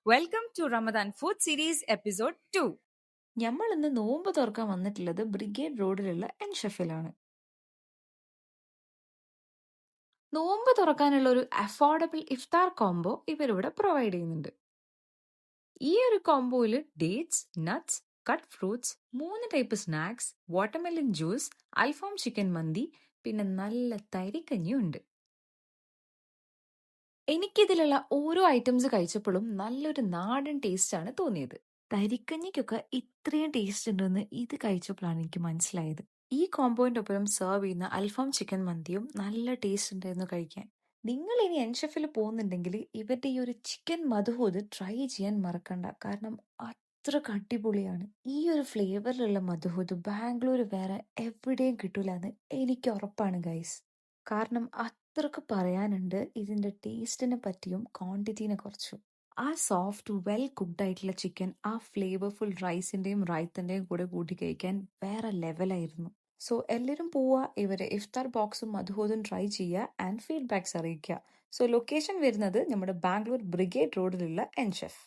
Welcome to Ramadan food series episode 2. ഞമ്മൾ ഇന്ന് നോമ്പ് തുറക്കാൻ വന്നിട്ടുള്ളത് ബ്രിഗേഡ് റോഡിലുള്ള എൻഷെഫിലാണ്. നോമ്പ് തുറക്കാനുള്ള ഒരു അഫോർഡബിൾ ഇഫ്താർ കോംബോ ഇവരിവിടെ പ്രൊവൈഡ് ചെയ്യുന്നുണ്ട്. ഈ ഒരു കോംബോയിൽ dates, nuts, cut fruits, 3 type snacks, watermelon juice, അൽഫാം ചിക്കൻ മന്തി, പിന്നെ നല്ല തരിക്കഞ്ഞിയും ഉണ്ട്. എനിക്കിതിലുള്ള ഓരോ ഐറ്റംസ് കഴിച്ചപ്പോഴും നല്ലൊരു നാടൻ ടേസ്റ്റ് ആണ് തോന്നിയത്. തരിക്കഞ്ഞിക്കൊക്കെ ഇത്രയും ടേസ്റ്റ് ഉണ്ടെന്ന് ഇത് കഴിച്ചപ്പോഴാണ് എനിക്ക് മനസ്സിലായത്. ഈ കോമ്പോയിന്റെ ഒപ്പം സെർവ് ചെയ്യുന്ന അൽഫാം ചിക്കൻ മന്തിയും നല്ല ടേസ്റ്റ് ഉണ്ടായിരുന്നു കഴിക്കാൻ. നിങ്ങൾ ഇനി എൻഷെഫിൽ പോകുന്നുണ്ടെങ്കിൽ ഇവരുടെ ഈ ഒരു ചിക്കൻ മധുഹൂത് ട്രൈ ചെയ്യാൻ മറക്കണ്ട. കാരണം അത്രക്ക് അടിപൊളിയാണ്. ഈ ഒരു ഫ്ലേവറിലുള്ള മധുഹൂത് ബാംഗ്ലൂർ വേറെ എവിടെയും കിട്ടൂല എന്ന് എനിക്ക് ഉറപ്പാണ് ഗൈസ്. കാരണം അത്രക്ക് പറയാനുണ്ട് ഇതിന്റെ ടേസ്റ്റിനെ പറ്റിയും ക്വാണ്ടിറ്റിനെ കുറിച്ചും. ആ സോഫ്റ്റ് വെൽ കുക്ക്ഡ് ആയിട്ടുള്ള ചിക്കൻ ആ ഫ്ലേവർഫുൾ റൈസിന്റെയും റൈത്തിന്റെയും കൂടെ കൂട്ടി കഴിക്കാൻ വേറെ ലെവലായിരുന്നു. സോ എല്ലാവരും പോവുക, ഇവരെ ഇഫ്താർ ബോക്സും മധുഹൂതും ട്രൈ ചെയ്യുക ആൻഡ് ഫീഡ്ബാക്സ് അറിയിക്കുക. സോ ലൊക്കേഷൻ വരുന്നത് നമ്മുടെ ബാംഗ്ലൂർ ബ്രിഗേഡ് റോഡിലുള്ള എൻഷെഫ്.